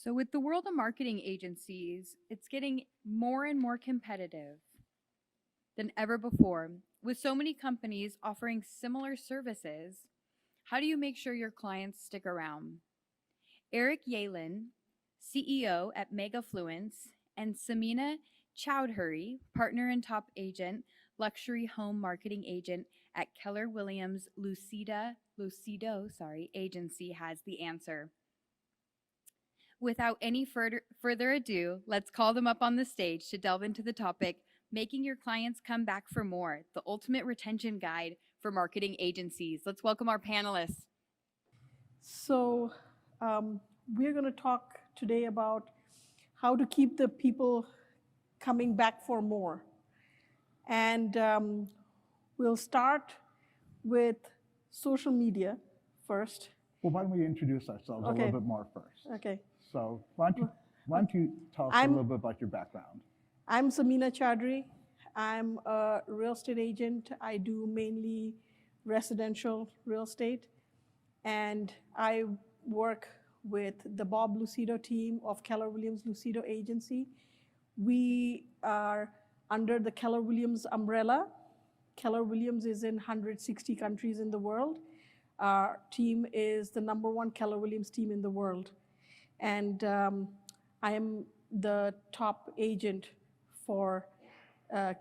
So, with the world of marketing agencies, it's getting more and more competitive than ever before. With so many companies offering similar services, how do you make sure your clients stick around? Eric Yaillen, CEO at MegaFluence, and Samina Chowdhury, partner and top agent, luxury home marketing agent at Keller Williams Lucido Agency, has the answer. Without any further ado, let's call them up on the stage to delve into the topic, making your clients come back for more, the ultimate retention guide for marketing agencies. Let's welcome our panelists. So, um, we're going to talk today about how to keep the people coming back for more. And we'll start with social media first. Well, why don't we introduce ourselves a little bit more first? Okay. So why don't you tell us a little bit about your background? I'm Samina Chowdhury. I'm a real estate agent. I do mainly residential real estate. And I work with the Bob Lucido team of Keller Williams Lucido Agency. We are under the Keller Williams umbrella. Keller Williams is in 160 countries in the world. Our team is the #1 Keller Williams team in the world. And I am the top agent for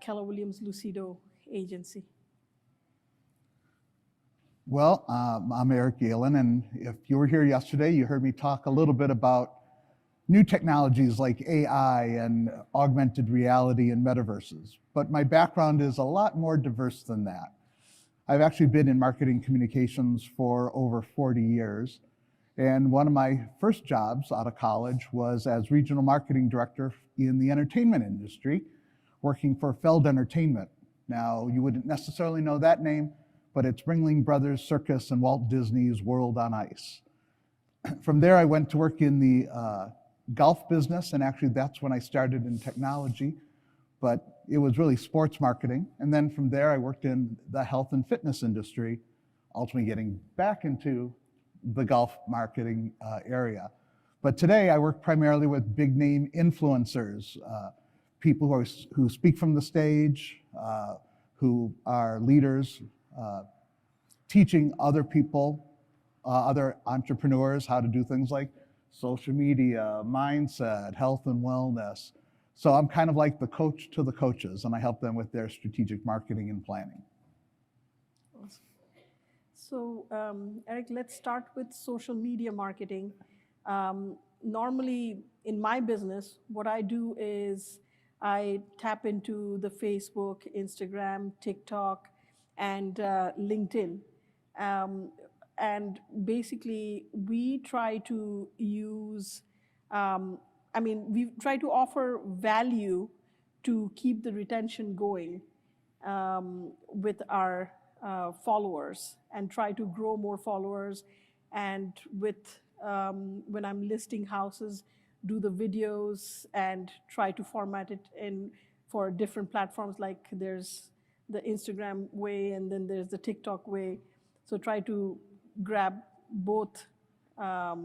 Keller Williams Lucido Agency. Well, I'm Eric Yaillen, and if you were here yesterday, you heard me talk a little bit about new technologies like AI and augmented reality and metaverses. But my background is a lot more diverse than that. I've actually been in marketing communications for over 40 years. And one of my first jobs out of college was as regional marketing director in the entertainment industry, working for Feld Entertainment. Now, you wouldn't necessarily know that name, but it's Ringling Brothers Circus and Walt Disney's World on Ice. From there, I went to work in the golf business, and actually that's when I started in technology, but it was really sports marketing. And then from there, I worked in the health and fitness industry, ultimately getting back into the golf marketing area. But today, I work primarily with big name influencers, people who speak from the stage, who are leaders, teaching other people, other entrepreneurs how to do things like social media, mindset, health and wellness. So I'm kind of like the coach to the coaches, and I help them with their strategic marketing and planning. Awesome. So, Eric, let's start with social media marketing. Normally, in my business, what I do is I tap into the Facebook, Instagram, TikTok, and LinkedIn. And basically, we try to use, we try to offer value to keep the retention going with our followers and try to grow more followers. And with when I'm listing houses, do the videos and try to format it in for different platforms. Like there's the Instagram way and then there's the TikTok way. So try to grab both a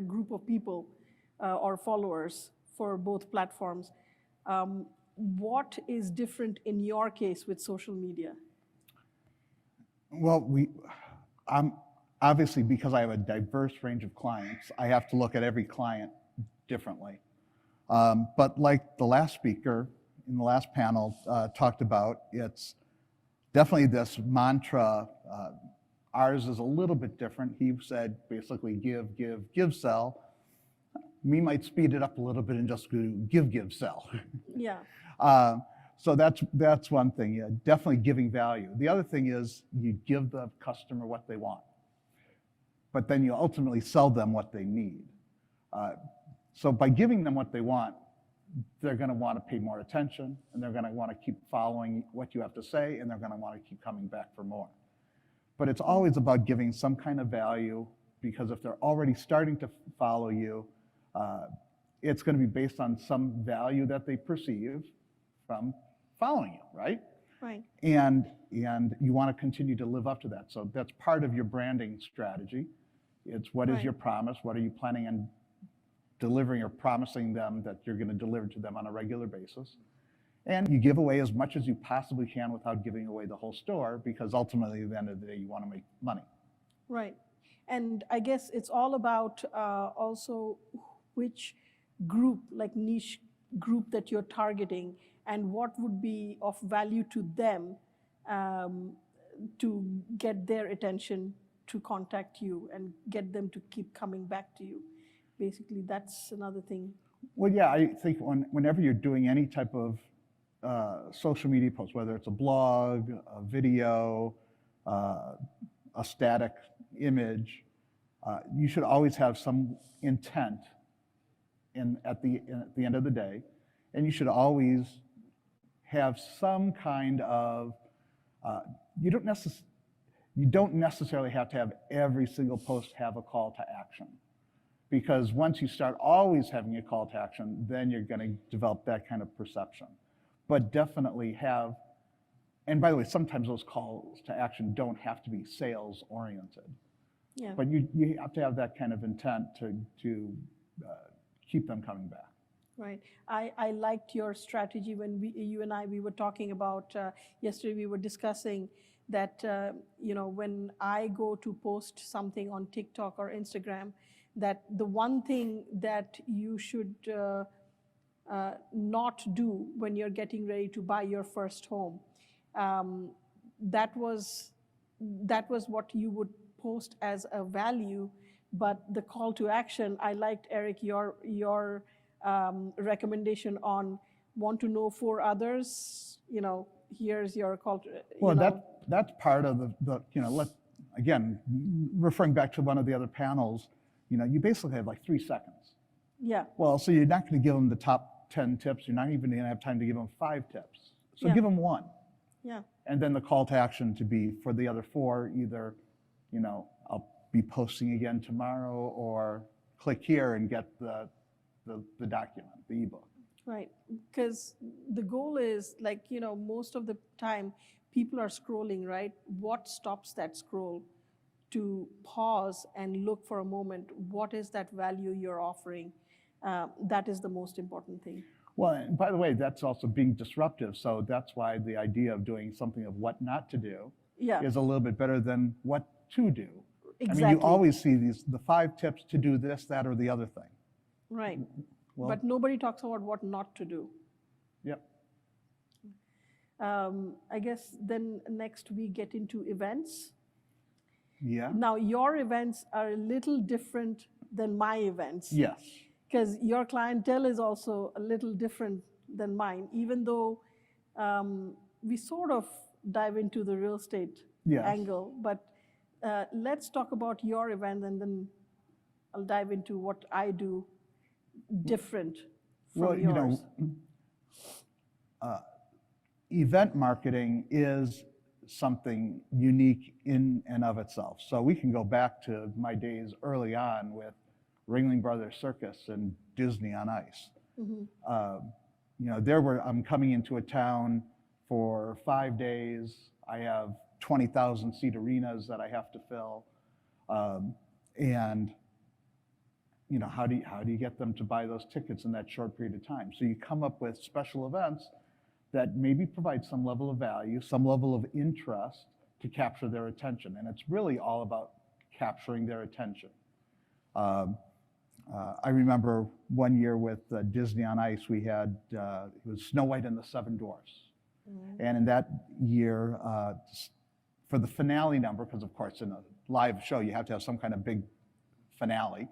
group of people or followers for both platforms. What is different in your case with social media? Well, I'm obviously, because I have a diverse range of clients, I have to look at every client differently. But like the last speaker in the last panel talked about, it's definitely this mantra. Ours is a little bit different. He said basically give, sell. Me might speed it up a little bit and just go give, sell. Yeah. So that's one thing. Yeah, definitely giving value. The other thing is you give the customer what they want, but then you ultimately sell them what they need. So by giving them what they want, they're going to want to pay more attention, and they're going to want to keep following what you have to say, and they're going to want to keep coming back for more. But it's always about giving some kind of value, because if they're already starting to follow you, it's going to be based on some value that they perceive from following you, right? Right. And you want to continue to live up to that. So that's part of your branding strategy. It's what is your promise? What are you planning on delivering or promising them that you're going to deliver to them on a regular basis. And you give away as much as you possibly can without giving away the whole store, because ultimately at the end of the day, you want to make money. Right. And I guess it's all about also which group, like niche group that you're targeting, and what would be of value to them to get their attention to contact you and get them to keep coming back to you. Basically, that's another thing. Well, yeah, I think whenever you're doing any type of social media post, whether it's a blog, a video, a static image, you should always have some intent at the end of the day, and you should always have some kind of, you don't necessarily have to have every single post have a call to action. Because once you start always having a call to action, then you're going to develop that kind of perception. But definitely have, and by the way, sometimes those calls to action don't have to be sales oriented. Yeah. But you have to have that kind of intent to keep them coming back. Right. I liked your strategy when you and I were talking about, yesterday we were discussing that, when I go to post something on TikTok or Instagram, that the one thing that you should not do when you're getting ready to buy your first home, that was what you would post as a value, but the call to action, I liked, Eric, your recommendation on want to know for others, here's your call to, well, that's part of again, referring back to one of the other panels, you basically have like 3 seconds. Yeah. Well, so you're not going to give them the top 10 tips. You're not even going to have time to give them 5 tips. So Yeah. give them 1. Yeah. And then the call to action to be for the other 4, either, I'll be posting again tomorrow, or click here and get the document, the ebook. Right, because the goal is most of the time people are scrolling, right? What stops that scroll to pause and look for a moment? What is that value you're offering? That is the most important thing. Well, and by the way, that's also being disruptive. So that's why the idea of doing something of what not to do is a little bit better than what to do. Exactly. I mean, you always see the 5 tips to do this, that, or the other thing. Right. Well, but nobody talks about what not to do. Yep. I guess then next we get into events. Yeah. Now your events are a little different than my events. Yes. Because your clientele is also a little different than mine, even though we sort of dive into the real estate angle. But let's talk about your event, and then I'll dive into what I do different from yours. Event marketing is something unique in and of itself. So we can go back to my days early on with Ringling Brothers Circus and Disney on Ice. Mm-hmm. I'm coming into a town for 5 days. I have 20,000 seat arenas that I have to fill. And how do you get them to buy those tickets in that short period of time? So you come up with special events that maybe provide some level of value, some level of interest to capture their attention. And it's really all about capturing their attention. I remember one year with Disney on Ice, we had, it was Snow White and the Seven Dwarfs. Mm-hmm. And in that year, for the finale number, because of course in a live show you have to have some kind of big finale,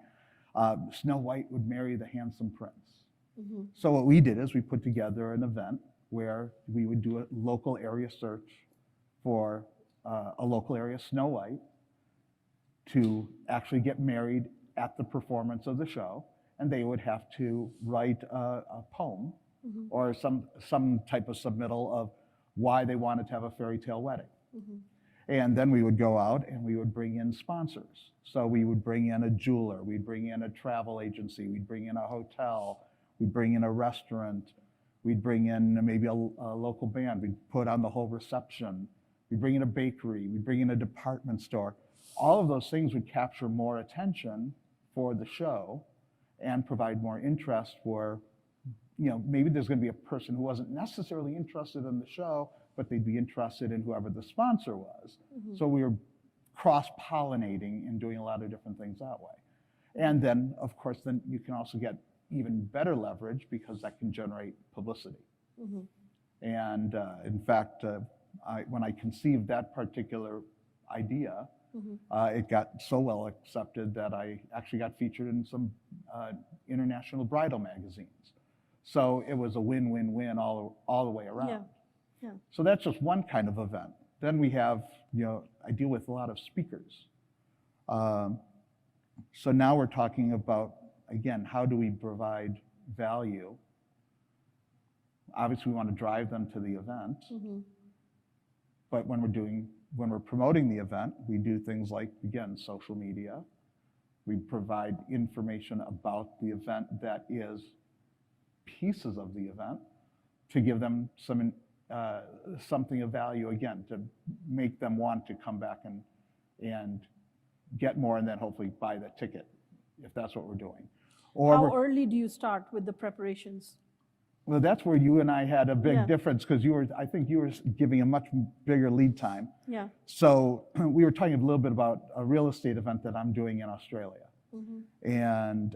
Snow White would marry the handsome prince. Mm-hmm. So what we did is we put together an event where we would do a local area search for a local area Snow White to actually get married at the performance of the show, and they would have to write a poem mm-hmm. or some type of submittal of why they wanted to have a fairy tale wedding. Mm-hmm. And then we would go out and we would bring in sponsors. So we would bring in a jeweler, we'd bring in a travel agency, we'd bring in a hotel, we'd bring in a restaurant, we'd bring in maybe a local band, we'd put on the whole reception, we'd bring in a bakery, we'd bring in a department store. All of those things would capture more attention for the show, and provide more interest for, maybe there's going to be a person who wasn't necessarily interested in the show, but they'd be interested in whoever the sponsor was. So we were cross-pollinating and doing a lot of different things that way. And then, of course, then you can also get even better leverage because that can generate publicity. And in fact, when I conceived that particular idea, it got so well accepted that I actually got featured in some international bridal magazines. So it was a win-win-win all the way around. Yeah. So that's just one kind of event. Then we have, I deal with a lot of speakers. So now we're talking about, again, how do we provide value? Obviously, we want to drive them to the event. But when we're promoting the event, we do things like, again, social media. We provide information about the event that is pieces of the event to give them something of value, again, to make them want to come back and get more and then hopefully buy the ticket, if that's what we're doing. Or How early do you start with the preparations? Well, that's where you and I had a big difference because I think you were giving a much bigger lead time. Yeah. So we were talking a little bit about a real estate event that I'm doing in Australia. And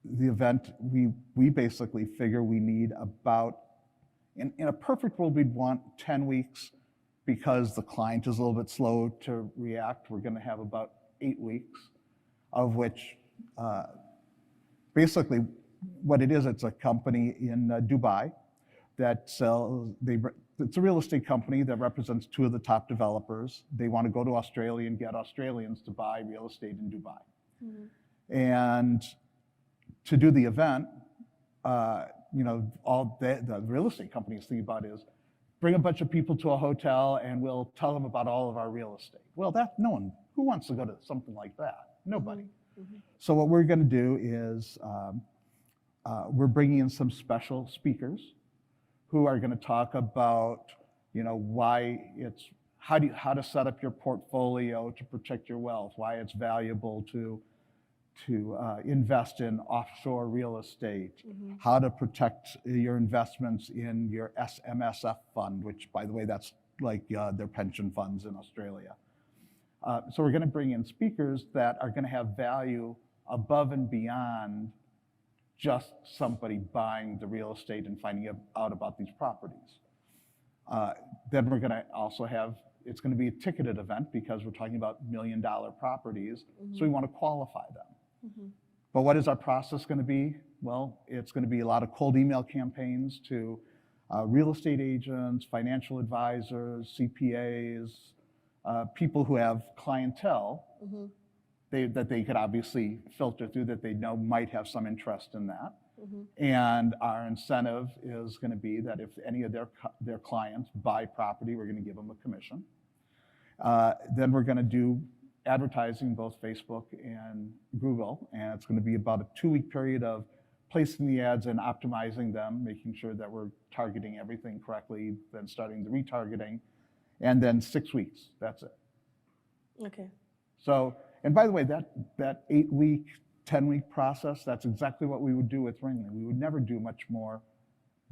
the event, we basically figure we need about, in a perfect world, we'd want 10 weeks because the client is a little bit slow to react. We're going to have about 8 weeks, of which basically what it is, it's a company in Dubai that sells, it's a real estate company that represents 2 of the top developers. They want to go to Australia and get Australians to buy real estate in Dubai. And to do the event, all the real estate company is thinking about is bring a bunch of people to a hotel and we'll tell them about all of our real estate. Well, no one, who wants to go to something like that? Nobody. So what we're going to do is we're bringing in some special speakers who are going to talk about, why it's how to set up your portfolio to protect your wealth, why it's valuable to invest in offshore real estate, how to protect your investments in your SMSF fund, which, by the way, that's like their pension funds in Australia. So we're going to bring in speakers that are going to have value above and beyond just somebody buying the real estate and finding out about these properties. Then we're going to also have, it's going to be a ticketed event because we're talking about $1 million properties, so we want to qualify them. But what is our process going to be? Well, it's going to be a lot of cold email campaigns to real estate agents, financial advisors, CPAs, people who have clientele that they could obviously filter through that they know might have some interest in that. And our incentive is going to be that if any of their clients buy property, we're going to give them a commission. Then we're going to do advertising, both Facebook and Google, and it's going to be about a 2-week period of placing the ads and optimizing them, making sure that we're targeting everything correctly, then starting the retargeting, and then 6 weeks, that's it. Okay. So, and by the way, that 8-week, 10-week process, that's exactly what we would do with Ringling. We would never do much more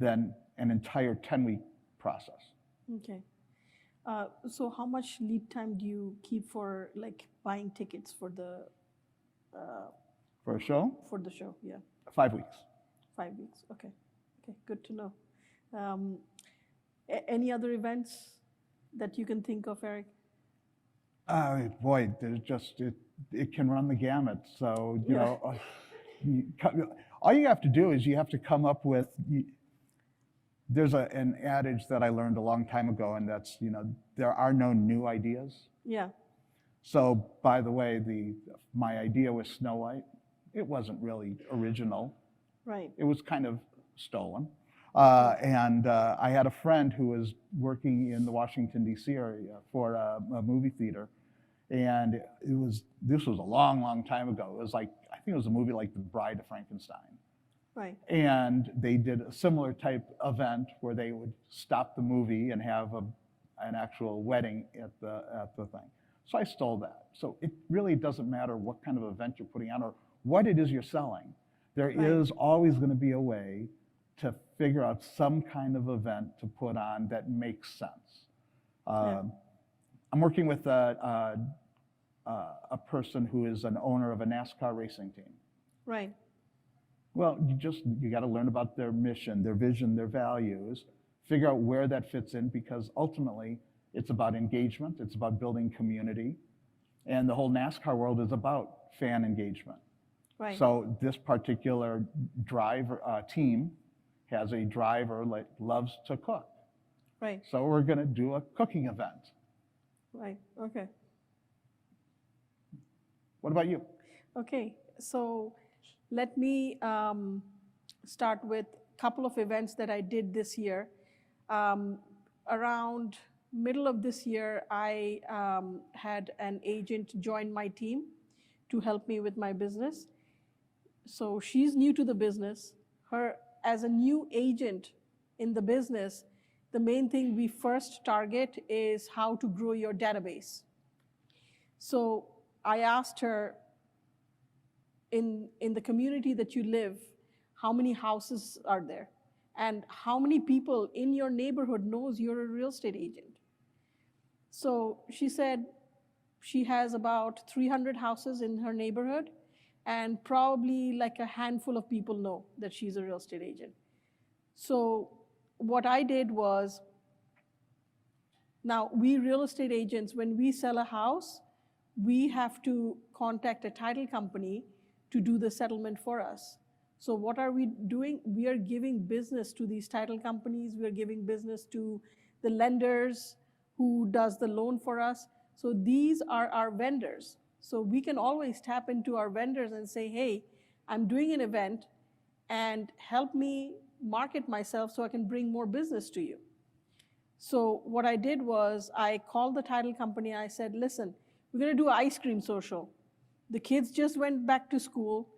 than an entire 10-week process. Okay. So how much lead time do you keep for buying tickets for the For a show? For the show, yeah. 5 weeks. 5 weeks, okay. Okay, good to know. Any other events that you can think of, Eric? Boy, there's just, it can run the gamut. So, all you have to do is you have to come up with, there's an adage that I learned a long time ago, and that's, there are no new ideas. Yeah. So, by the way, my idea with Snow White, it wasn't really original. Right. It was kind of stolen. And I had a friend who was working in the Washington, D.C. area for a movie theater. And this was a long, long time ago. It was I think it was a movie like The Bride of Frankenstein. Right. And they did a similar type event where they would stop the movie and have an actual wedding at the thing. So I stole that. So it really doesn't matter what kind of event you're putting on or what it is you're selling. There Right. is always going to be a way to figure out some kind of event to put on that makes sense. Yeah. I'm working with a person who is an owner of a NASCAR racing team. Right. Well, you got to learn about their mission, their vision, their values, figure out where that fits in, because ultimately it's about engagement, it's about building community, and the whole NASCAR world is about fan engagement. Right. So this particular driver team has a driver that loves to cook. Right. So we're going to do a cooking event. Right. Okay. What about you? Okay. So let me start with a couple of events that I did this year. Around middle of this year, I had an agent join my team to help me with my business. So she's new to the business. As a new agent in the business, the main thing we first target is how to grow your database. So I asked her, in the community that you live, how many houses are there? And how many people in your neighborhood knows you're a real estate agent? So she said she has about 300 houses in her neighborhood, and probably like a handful of people know that she's a real estate agent. So what I did was, now we real estate agents, when we sell a house, we have to contact a title company to do the settlement for us. So what are we doing? We are giving business to these title companies. We are giving business to the lenders who does the loan for us. So these are our vendors. So we can always tap into our vendors and say, hey, I'm doing an event and help me market myself so I can bring more business to you. So what I did was I called the title company. I said, listen, we're going to do an ice cream social. The kids just went back to school.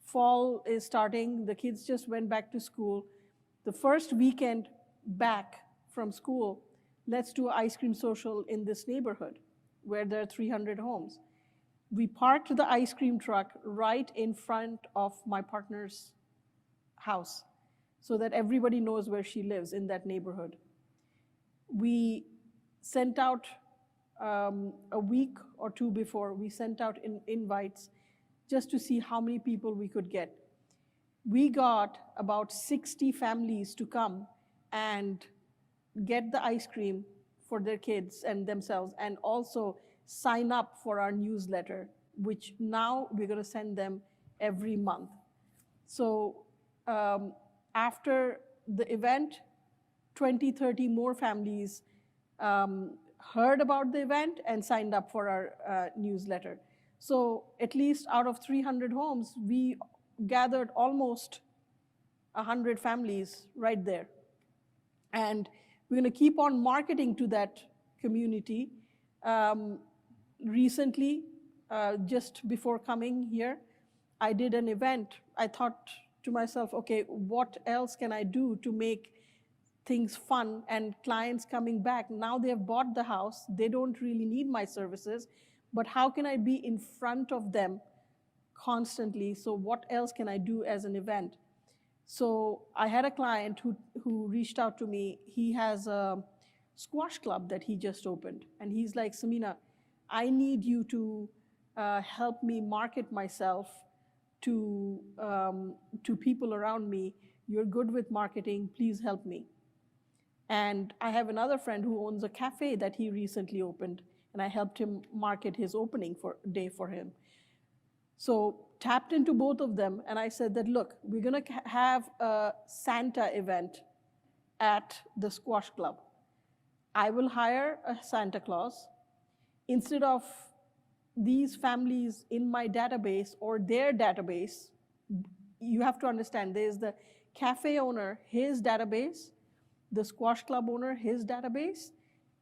Fall is starting. The kids just went back to school. The first weekend back from school, let's do an ice cream social in this neighborhood where there are 300 homes. We parked the ice cream truck right in front of my partner's house so that everybody knows where she lives in that neighborhood. We sent out a week or two before, we sent out invites just to see how many people we could get. We got about 60 families to come and get the ice cream for their kids and themselves, and also sign up for our newsletter, which now we're going to send them every month. So after the event, 20, 30 more families heard about the event and signed up for our newsletter. So at least out of 300 homes, we gathered almost 100 families right there. And we're going to keep on marketing to that community. Recently, just before coming here, I did an event. I thought to myself, okay, what else can I do to make things fun and clients coming back? Now they have bought the house, they don't really need my services, but how can I be in front of them constantly? So what else can I do as an event? So I had a client who reached out to me. He has a squash club that he just opened. And he's like, Samina, I need you to help me market myself to people around me. You're good with marketing, please help me. And I have another friend who owns a cafe that he recently opened, and I helped him market his opening day for him. So tapped into both of them, and I said that, look, we're gonna have a Santa event at the squash club. I will hire a Santa Claus. Instead of these families in my database or their database, you have to understand, there's the cafe owner, his database, the squash club owner, his database,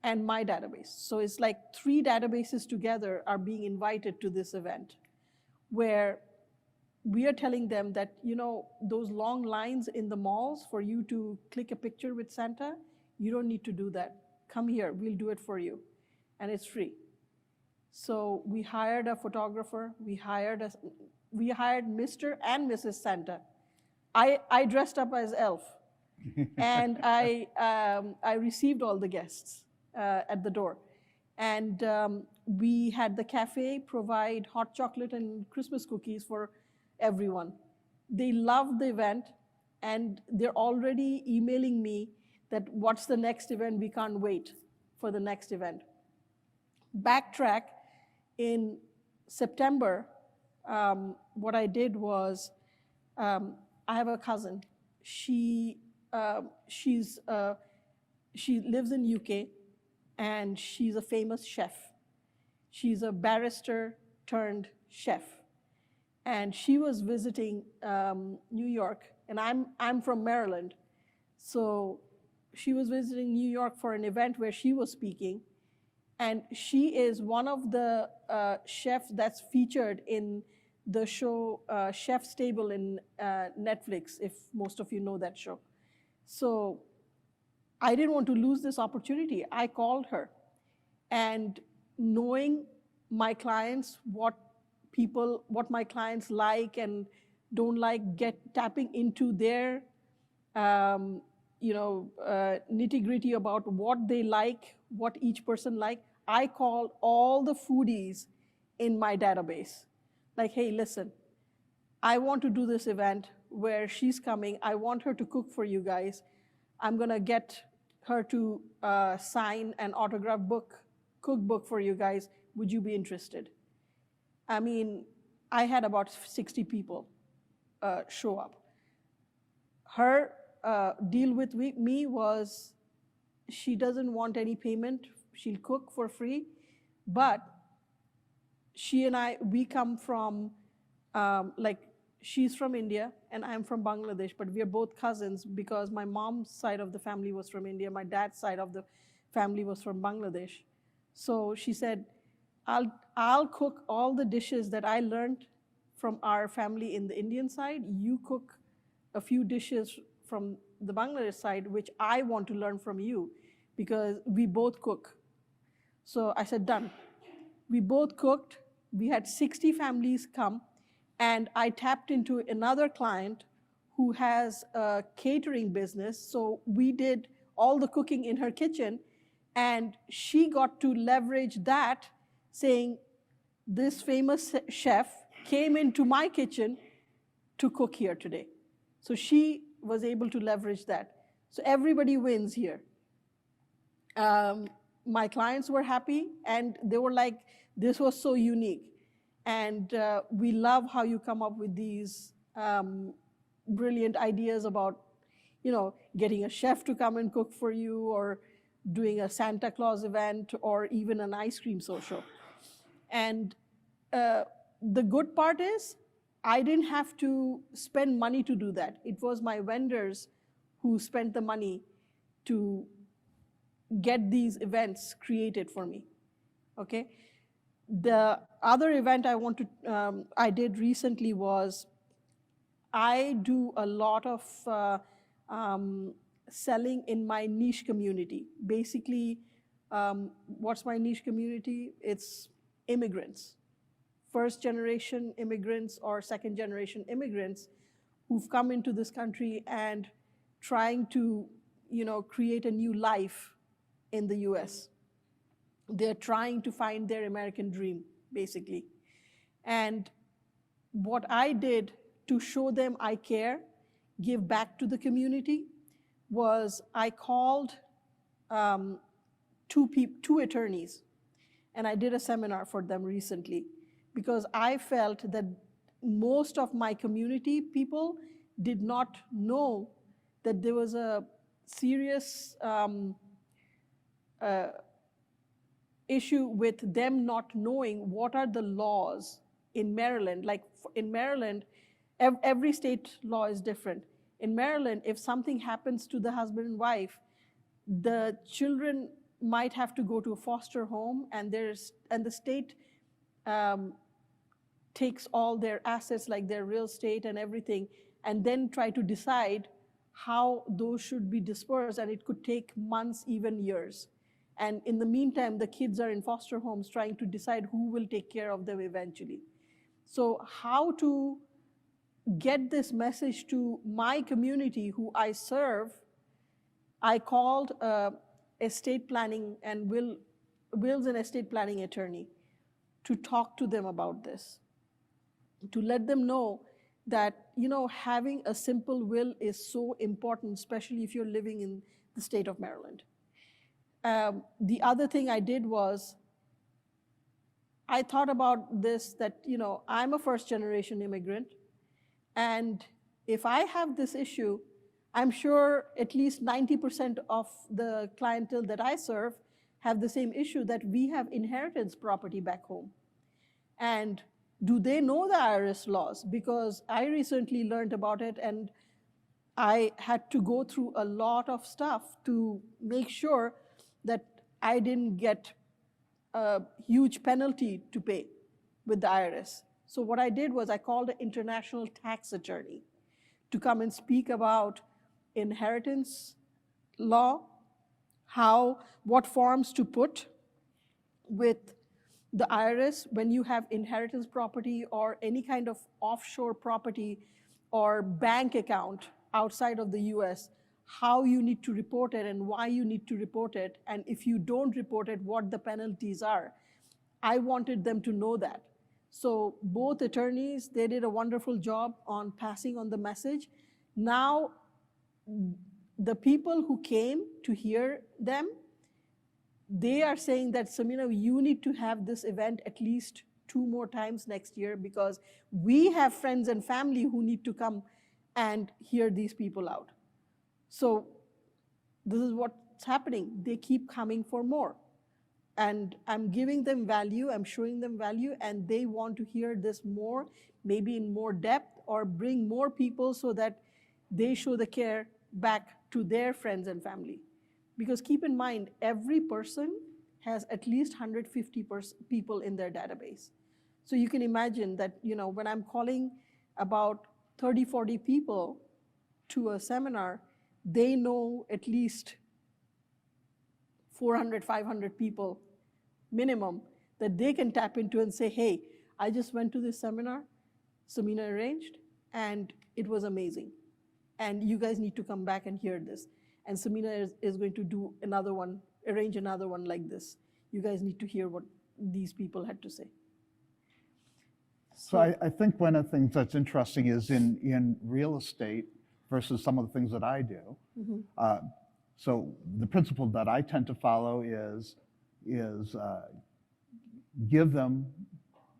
and my database. So it's like 3 databases together are being invited to this event, where we are telling them that, you know, those long lines in the malls for you to click a picture with Santa, you don't need to do that. Come here, we'll do it for you. And it's free. So we hired a photographer, we hired We hired Mr. and Mrs. Santa. I dressed up as elf, and I received all the guests at the door. And we had the cafe provide hot chocolate and Christmas cookies for everyone. They loved the event, and they're already emailing me that what's the next event, we can't wait for the next event. Backtrack, in September, what I did was, I have a cousin. She lives in UK, and she's a famous chef. She's a barrister turned chef, and she was visiting New York, and I'm from Maryland, so she was visiting New York for an event where she was speaking, and she is one of the chefs that's featured in the show Chef's Table in Netflix, if most of you know that show. So I didn't want to lose this opportunity. I called her, and knowing my clients, what my clients like and don't like, tapping into their nitty-gritty about what they like, what each person like, I called all the foodies in my database. Like, hey, listen, I want to do this event where she's coming. I want her to cook for you guys. I'm gonna get her to sign an autograph cookbook for you guys. Would you be interested? I mean, I had about 60 people show up. Her deal with me was, she doesn't want any payment. She'll cook for free, but she and we come from, she's from India and I'm from Bangladesh, but we are both cousins because my mom's side of the family was from India, my dad's side of the family was from Bangladesh. So she said, I'll cook all the dishes that I learned from our family in the Indian side. You cook a few dishes from the Bangladesh side, which I want to learn from you because we both cook. So I said, done. We both cooked. We had 60 families come, and I tapped into another client who has a catering business. So we did all the cooking in her kitchen, and she got to leverage that, saying, this famous chef came into my kitchen to cook here today. So she was able to leverage that. So everybody wins here. My clients were happy, and they were like, this was so unique. And we love how you come up with these brilliant ideas about, getting a chef to come and cook for you, or doing a Santa Claus event, or even an ice cream social. And the good part is, I didn't have to spend money to do that. It was my vendors who spent the money to get these events created for me, okay? The other event I did recently was, I do a lot of selling in my niche community. Basically, what's my niche community? It's immigrants, first-generation immigrants or second-generation immigrants who've come into this country and trying to, create a new life in the US. They're trying to find their American dream, basically. And what I did to show them I care, give back to the community, was I called two attorneys, and I did a seminar for them recently, because I felt that most of my community people did not know that there was a serious issue with them not knowing what are the laws in Maryland. Like in Maryland, every state law is different. In Maryland, if something happens to the husband and wife, the children might have to go to a foster home, and the state takes all their assets, like their real estate and everything, and then try to decide how those should be dispersed, and it could take months, even years. And in the meantime, the kids are in foster homes trying to decide who will take care of them eventually. So how to get this message to my community who I serve, I called estate planning and wills and estate planning attorney to talk to them about this, to let them know that, you know, having a simple will is so important, especially if you're living in the state of Maryland. The other thing I did was I thought about this, that, you know, I'm a first generation immigrant, and if I have this issue, I'm sure at least 90% of the clientele that I serve have the same issue, that we have inheritance property back home. And do they know the IRS laws? Because I recently learned about it, and I had to go through a lot of stuff to make sure that I didn't get a huge penalty to pay with the IRS. So what I did was I called an international tax attorney to come and speak about inheritance law, what forms to put with the IRS when you have inheritance property or any kind of offshore property or bank account outside of the US, how you need to report it and why you need to report it, and if you don't report it, what the penalties are. I wanted them to know that. So both attorneys, they did a wonderful job on passing on the message. Now, the people who came to hear them, they are saying that, Samina, you need to have this event at least 2 more times next year, because we have friends and family who need to come and hear these people out. So this is what's happening. They keep coming for more. And I'm giving them value, I'm showing them value, and they want to hear this more, maybe in more depth, or bring more people so that they show the care back to their friends and family. Because keep in mind, every person has at least 150 people in their database. So you can imagine that, you know, when I'm calling about 30, 40 people to a seminar, they know at least 400, 500 people minimum that they can tap into and say, hey, I just went to this seminar Samina arranged, and it was amazing. And you guys need to come back and hear this. And Samina is going to do another one, arrange another one like this. You guys need to hear what these people had to say. So I think one of the things that's interesting is in real estate versus some of the things that I do. So the principle that I tend to follow is give them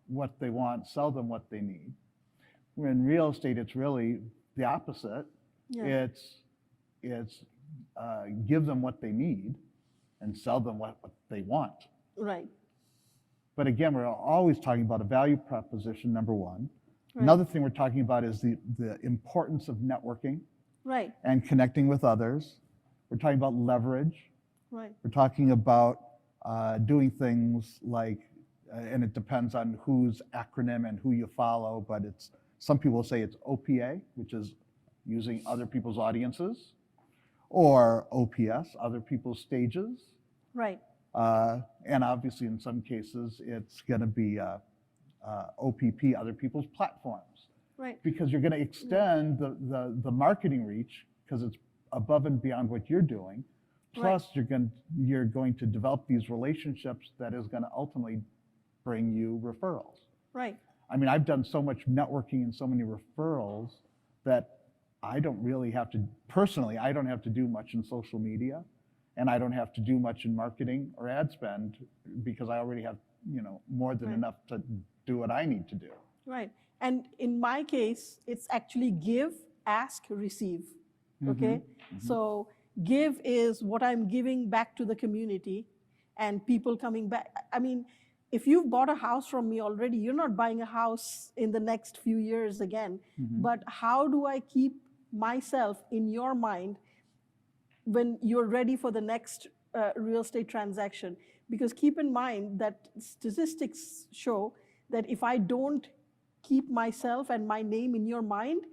what they want, sell them what they need. Where in real estate, it's really the opposite. Yeah. It's give them what they need and sell them what they want. Right. But again, we're always talking about a value proposition, number one. Right. Another thing we're talking about is the importance of networking. Right. And connecting with others. We're talking about leverage. Right. We're talking about doing things like, and it depends on whose acronym and who you follow, but some people say it's OPA, which is using other people's audiences, or OPS, other people's stages. Right. And obviously in some cases, it's gonna be OPP, other people's platforms. Right. Because you're gonna extend the marketing reach, because it's above and beyond what you're doing. Plus, right, you're going to develop these relationships that is gonna ultimately bring you referrals. Right. I mean, I've done so much networking and so many referrals that I don't really have to, personally, I don't have to do much in social media, and I don't have to do much in marketing or ad spend, because I already have, more than enough to do what I need to do. Right. And in my case, it's actually give, ask, receive. Okay? Mm-hmm. So give is what I'm giving back to the community and people coming back. I mean, if you've bought a house from me already, you're not buying a house in the next few years again. Mm-hmm. But how do I keep myself in your mind when you're ready for the next real estate transaction? Because keep in mind that statistics show that if I don't keep myself and my name in your mind,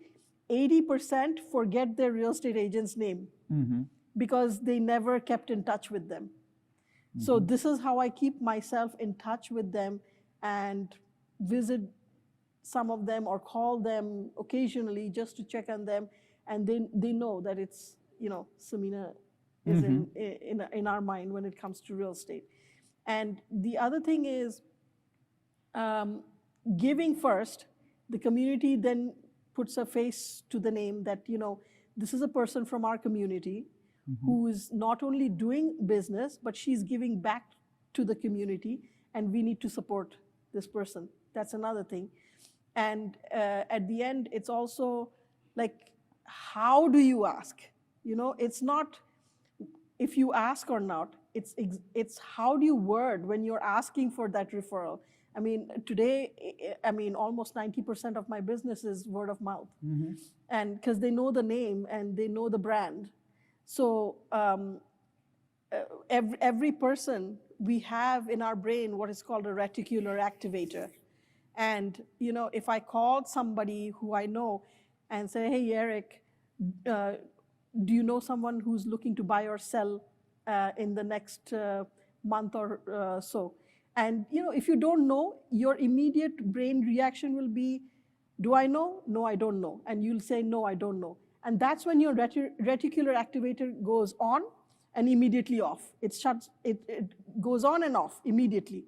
80% forget their real estate agent's name. Mm-hmm. Because they never kept in touch with them. Mm-hmm. So this is how I keep myself in touch with them and visit some of them or call them occasionally just to check on them, and they know that it's, Samina is in our mind when it comes to real estate. And the other thing is giving first. The community then puts a face to the name that, this is a person from our community who is not only doing business, but she's giving back to the community, and we need to support this person. That's another thing. And at the end, it's also like, how do you ask? It's not if you ask or not, it's how do you word when you're asking for that referral. I mean, today, almost 90% of my business is word of mouth. And because they know the name and they know the brand. So every person, we have in our brain what is called a reticular activator. And, if I called somebody who I know and say, hey, Eric, do you know someone who's looking to buy or sell in the next month or so? And if you don't know, your immediate brain reaction will be, do I know? No, I don't know. And you'll say, no, I don't know. And that's when your reticular activator goes on and immediately off. It goes on and off immediately.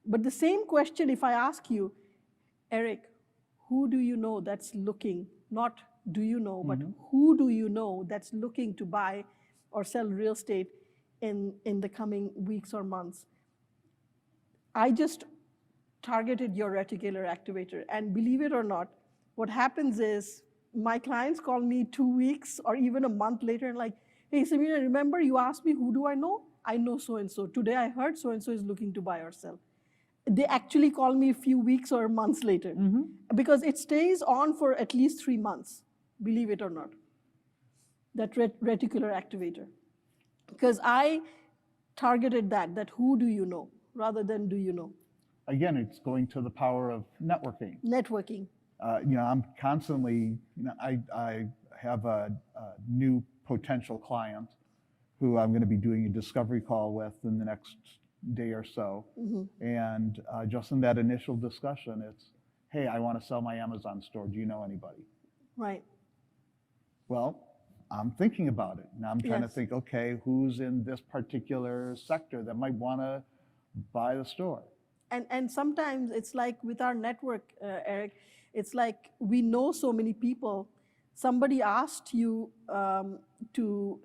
But the same question, if I ask you, Eric, who do you know that's looking, not do you know, but who do you know that's looking to buy or sell real estate in the coming weeks or months? I just targeted your reticular activator. And believe it or not, what happens is my clients call me 2 weeks or even a month later and like, hey, Samina, remember you asked me, who do I know? I know so-and-so. Today I heard so-and-so is looking to buy or sell. They actually call me a few weeks or months later because it stays on for at least 3 months, believe it or not, that reticular activator. Because I targeted that who do you know, rather than do you know. Again, it's going to the power of networking. Networking. I'm constantly, I have a new potential client who I'm going to be doing a discovery call with in the next day or so. And just in that initial discussion, it's, hey, I want to sell my Amazon store. Do you know anybody? Right. Well, I'm thinking about it. Now I'm trying to think, okay, who's in this particular sector that might want to buy the store? And sometimes it's like with our network, Eric, it's like we know so many people. Somebody asked you to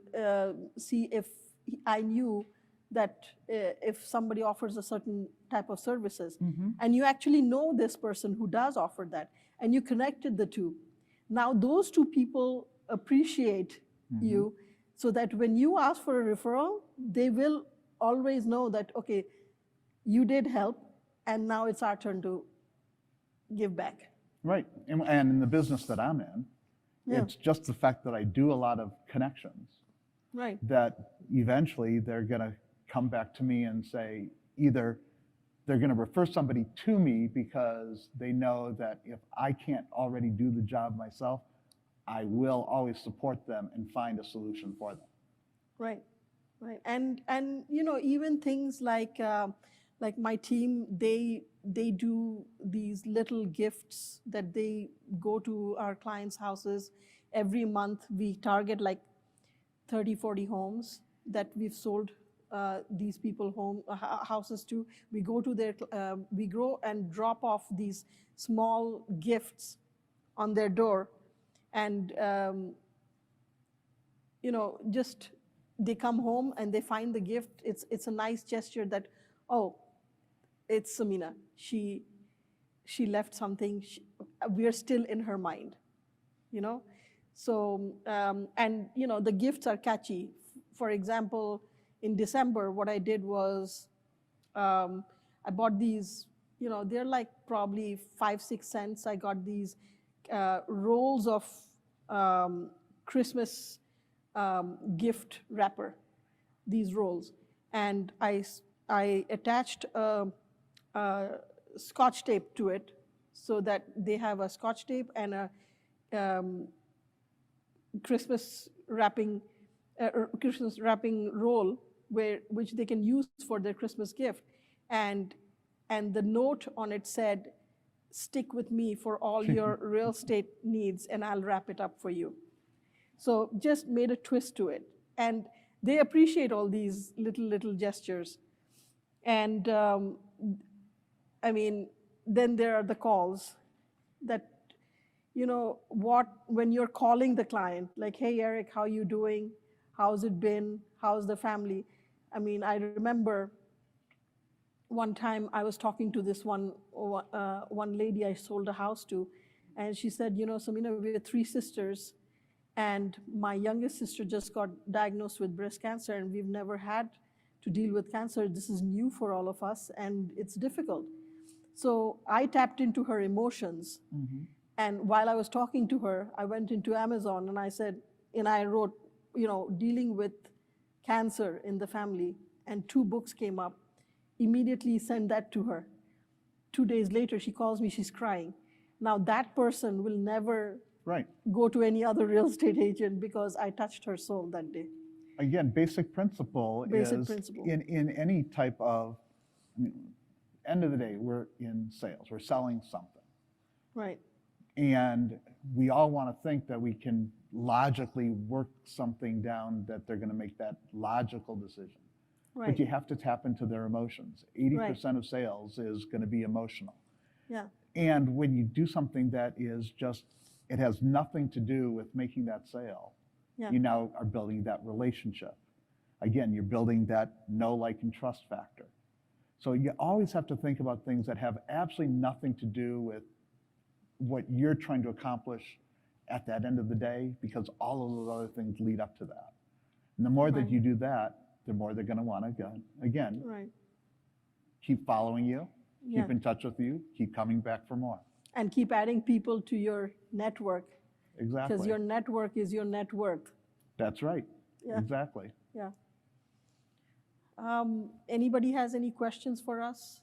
see if I knew that if somebody offers a certain type of services, and you actually know this person who does offer that, and you connected the two. Now those two people appreciate you, so that when you ask for a referral, they will always know that, okay, you did help, and now it's our turn to give back. Right, and in the business that I'm in, it's just the fact that I do a lot of connections. Right. That eventually they're going to come back to me and say, either they're going to refer somebody to me because they know that if I can't already do the job myself, I will always support them and find a solution for them. Right, right, and even things like my team, they do these little gifts that they go to our clients' houses. Every month we target like 30, 40 homes that we've sold these people houses to. We go to their, we go and drop off these small gifts on their door, and just they come home and they find the gift. It's a nice gesture that, oh, it's Samina. She left something. We are still in her mind, So and the gifts are catchy. For example, in December, what I did was I bought these. They're like probably 5-6 cents. I got these rolls of Christmas gift wrapper. These rolls, and I attached Scotch tape to it, so that they have a Scotch tape and a Christmas wrapping roll which they can use for their Christmas gift, and the note on it said, stick with me for all your real estate needs and I'll wrap it up for you. So just made a twist to it. And they appreciate all these little gestures. And I mean, then there are the calls that, when you're calling the client, like, hey, Eric, how you doing? How's it been? How's the family? I mean, I remember one time I was talking to this one lady I sold a house to, and she said, Samina, we have 3 sisters, and my youngest sister just got diagnosed with breast cancer, and we've never had to deal with cancer. This is new for all of us, and it's difficult. So I tapped into her emotions. Mm-hmm. And while I was talking to her, I went into Amazon and I wrote, dealing with cancer in the family, and 2 books came up. Immediately sent that to her. 2 days later, she calls me, she's crying. Now that person will never go to any other real estate agent because I touched her soul that day. Again, basic principle is in any type of, end of the day, we're in sales, we're selling something. Right. And we all want to think that we can logically work something down, that they're going to make that logical decision. Right. But you have to tap into their emotions. 80% of sales is going to be emotional. Yeah. And when you do something that is just, it has nothing to do with making that sale, you now are building that relationship. Again, you're building that know, like, and trust factor. So you always have to think about things that have absolutely nothing to do with what you're trying to accomplish at that end of the day, because all of those other things lead up to that. And the more that you do that, the more they're going to want to, again, keep following you, keep in touch with you, keep coming back for more. And keep adding people to your network. Exactly. Because your network is your net worth. That's right. Yeah. Exactly. Yeah. Anybody has any questions for us?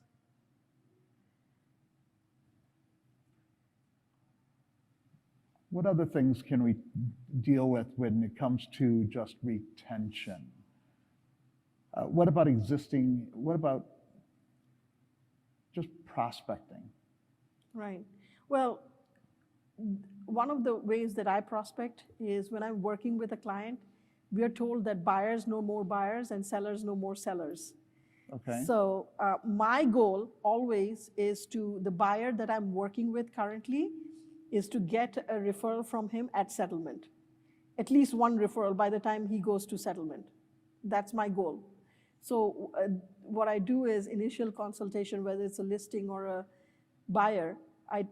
What other things can we deal with when it comes to just retention? What about just prospecting? Right. Well, one of the ways that I prospect is when I'm working with a client, we are told that buyers know more buyers and sellers know more sellers. Okay. So my goal always is the buyer that I'm working with currently is to get a referral from him at settlement. At least one referral by the time he goes to settlement. That's my goal. So what I do is initial consultation, whether it's a listing or a buyer, I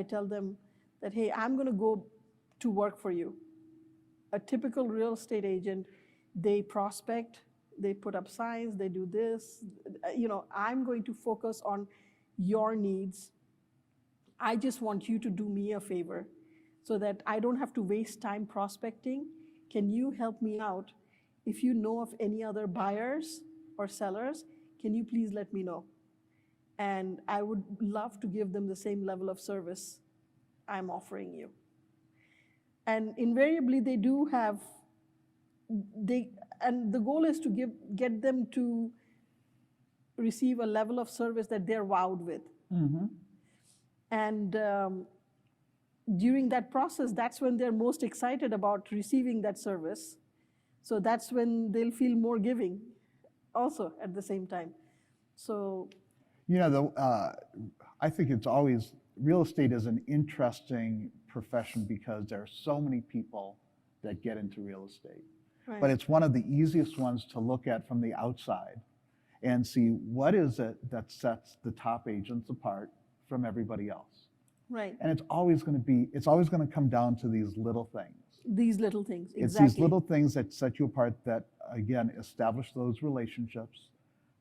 tell them that, hey, I'm going to go to work for you. A typical real estate agent, they prospect, they put up signs, they do this. I'm going to focus on your needs. I just want you to do me a favor so that I don't have to waste time prospecting. Can you help me out? If you know of any other buyers or sellers, can you please let me know? And I would love to give them the same level of service I'm offering you. And invariably they do have, and the goal is to get them to receive a level of service that they're wowed with. Mm-hmm. And during that process, that's when they're most excited about receiving that service. So that's when they'll feel more giving also at the same time. So, I think it's always, real estate is an interesting profession because there are so many people that get into real estate. right. But it's one of the easiest ones to look at from the outside and see what is it that sets the top agents apart from everybody else. Right. And it's always going to come down to these little things. These little things, exactly. It's these little things that set you apart that, again, establish those relationships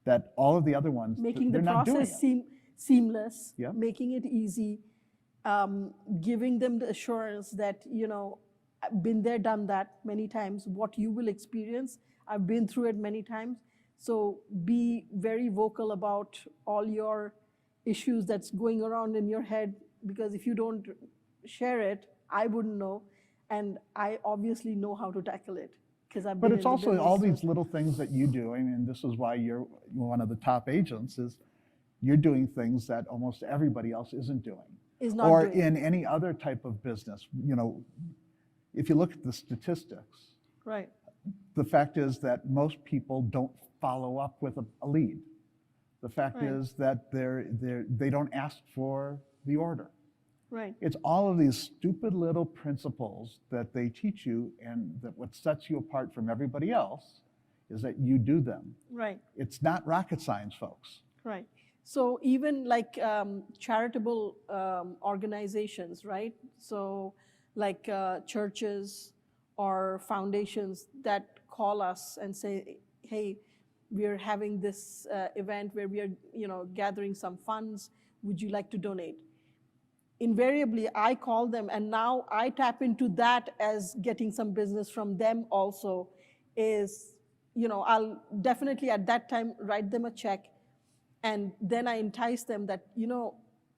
that all of the other ones, Making the they're not doing process it. seamless, Yep. making it easy, giving them the assurance that, I've been there, done that many times. What you will experience, I've been through it many times. So be very vocal about all your issues that's going around in your head, because if you don't share it, I wouldn't know. And I obviously know how to tackle it because I've been But it's also business, all these little things that you do. I mean, this is why you're one of the top agents, is you're doing things that almost everybody else isn't doing. Is not Or doing. in any other type of business. You know, if you look at the statistics, Right. the fact is that most people don't follow up with a lead. The fact Right. is that they don't ask for the order. Right. It's all of these stupid little principles that they teach you, and that what sets you apart from everybody else is that you do them. Right. It's not rocket science, folks. Right. So even like charitable organizations, right? So like churches or foundations that call us and say, hey, we're having this event where we are, gathering some funds. Would you like to donate? Invariably, I call them, and now I tap into that as getting some business from them also. Is, I'll definitely at that time write them a check, and then I entice them that,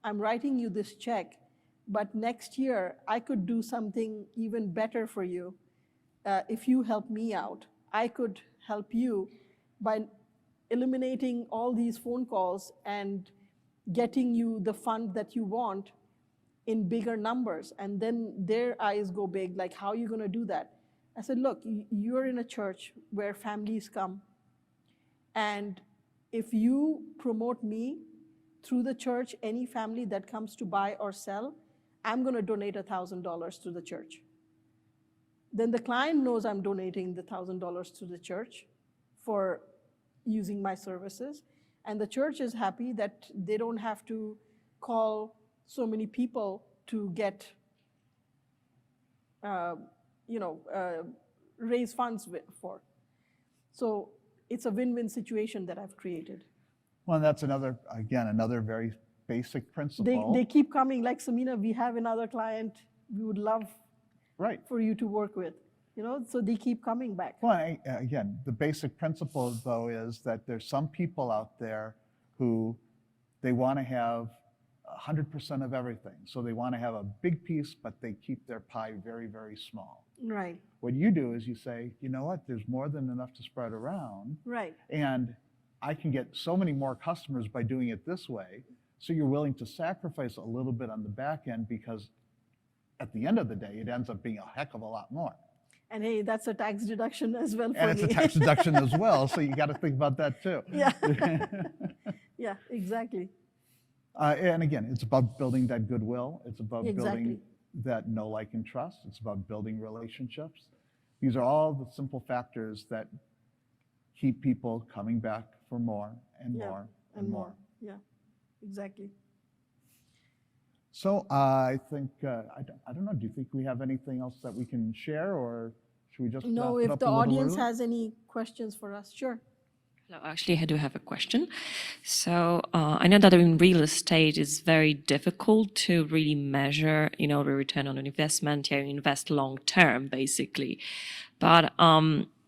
I'm writing you this check, but next year I could do something even better for you if you help me out. I could help you by eliminating all these phone calls and getting you the fund that you want in bigger numbers. And then their eyes go big, like, how are you going to do that? I said, look, you're in a church where families come, and if you promote me through the church, any family that comes to buy or sell, I'm going to donate $1,000 to the church. Then the client knows I'm donating the $1,000 to the church for using my services, and the church is happy that they don't have to call so many people to get, raise funds for. So it's a win-win situation that I've created. Well, that's another very basic principle. They keep coming, like, Samina, we have another client we would love Right. for you to work with. So they keep coming back. Well, again, the basic principle, though, is that there's some people out there who they want to have 100% of everything. So they want to have a big piece, but they keep their pie very, very small. Right. What you do is you say, you know what, there's more than enough to spread around. Right. And I can get so many more customers by doing it this way. So you're willing to sacrifice a little bit on the back end, because at the end of the day, it ends up being a heck of a lot more. And hey, that's a tax deduction as well for And it's me. a tax deduction as well, so you got to think about that too. Yeah. Yeah, exactly. And again, it's about building that goodwill. It's about Exactly. building that know, like, and trust. It's about building relationships. These are all the simple factors that keep people coming back for more and Yeah, more and more. Yeah, exactly. So I think, I don't know, do you think we have anything else that we can share, or should we just No, wrap it if up the a little audience early? has any questions for us, sure. Hello, actually, I do have a question. So I know that in real estate, it's very difficult to really measure, the return on an investment. You invest long term, basically. But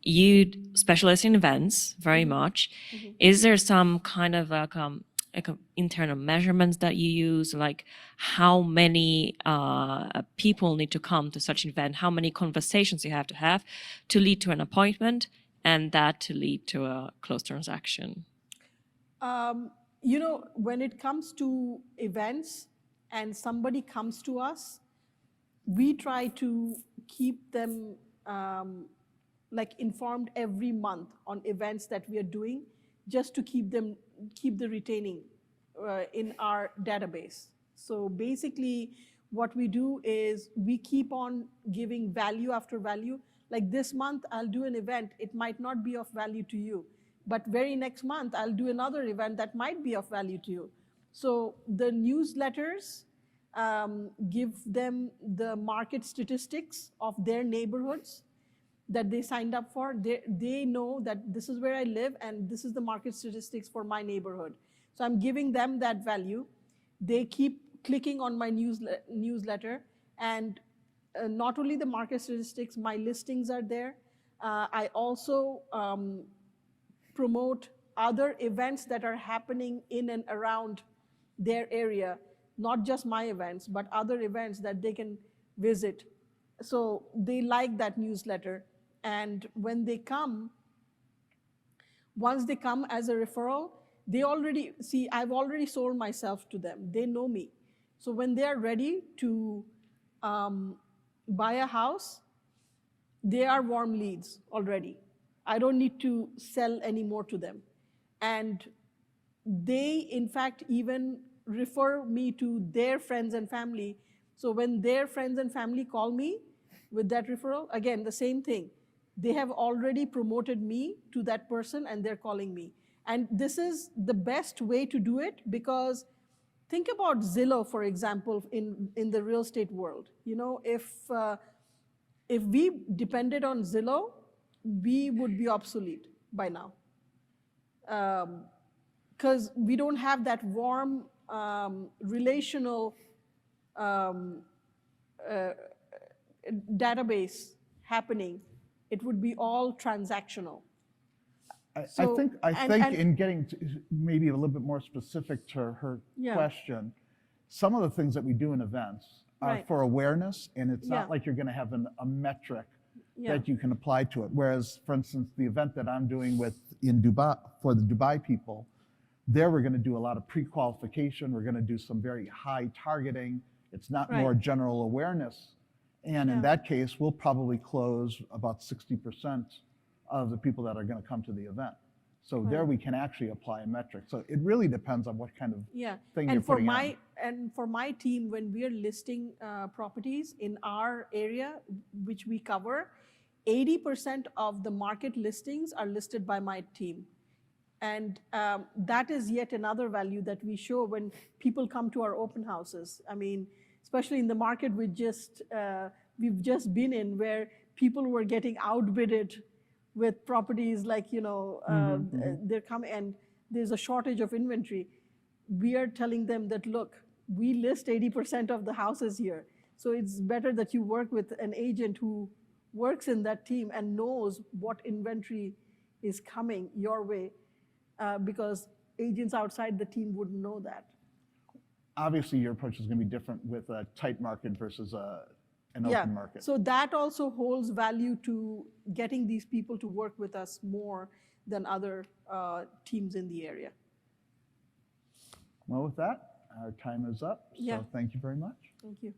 you specialize in events very much. Is there some kind of internal measurements that you use, like how many people need to come to such an event, how many conversations you have to lead to an appointment, and that to lead to a closed transaction? When it comes to events and somebody comes to us, we try to keep them informed every month on events that we are doing, just to keep the retaining in our database. So basically what we do is we keep on giving value after value. Like this month, I'll do an event. It might not be of value to you, but very next month, I'll do another event that might be of value to you. So the newsletters give them the market statistics of their neighborhoods that they signed up for. They know that this is where I live and this is the market statistics for my neighborhood. So I'm giving them that value. They keep clicking on my newsletter, and not only the market statistics, my listings are there. I also promote other events that are happening in and around their area, not just my events, but other events that they can visit. So they like that newsletter. And when they come, once they come as a referral, they already see, I've already sold myself to them. They know me. So when they are ready to buy a house, they are warm leads already. I don't need to sell any more to them. And they, in fact, even refer me to their friends and family. So when their friends and family call me with that referral, again, the same thing. They have already promoted me to that person and they're calling me. And this is the best way to do it, because think about Zillow, for example, in the real estate world. You know, if we depended on Zillow, we would be obsolete by now. Because we don't have that warm relational database happening. It would be all transactional. I So- think and- in getting to maybe a little bit more specific to her Yeah. question, some of the things that we do in events are Right. for awareness, and it's Yeah. not like you're going to have a metric Yeah. that you can apply to it. Whereas, for instance, the event that I'm doing in Dubai for the Dubai people, there we're going to do a lot of pre-qualification. We're going to do some very high targeting. It's not Right. more general awareness. And Yeah. in that case, we'll probably close about 60% of the people that are going to come to the event. So there we can actually apply a metric. So it really depends on what kind of Yeah, thing you're and for putting my on. and for my team, when we are listing properties in our area, which we cover, 80% of the market listings are listed by my team, and that is yet another value that we show when people come to our open houses. I mean, especially in the market we've just been in, where people were getting outbidded with properties like, you know, they're coming and there's a shortage of inventory. We are telling them that, look, we list 80% of the houses here. So it's better that you work with an agent who works in that team and knows what inventory is coming your way, because agents outside the team wouldn't know that. Obviously, your approach is going to be different with a tight market versus an open market. So that also holds value to getting these people to work with us more than other teams in the area. Well, with that, our time is up. Yeah. So thank you very much. Thank you.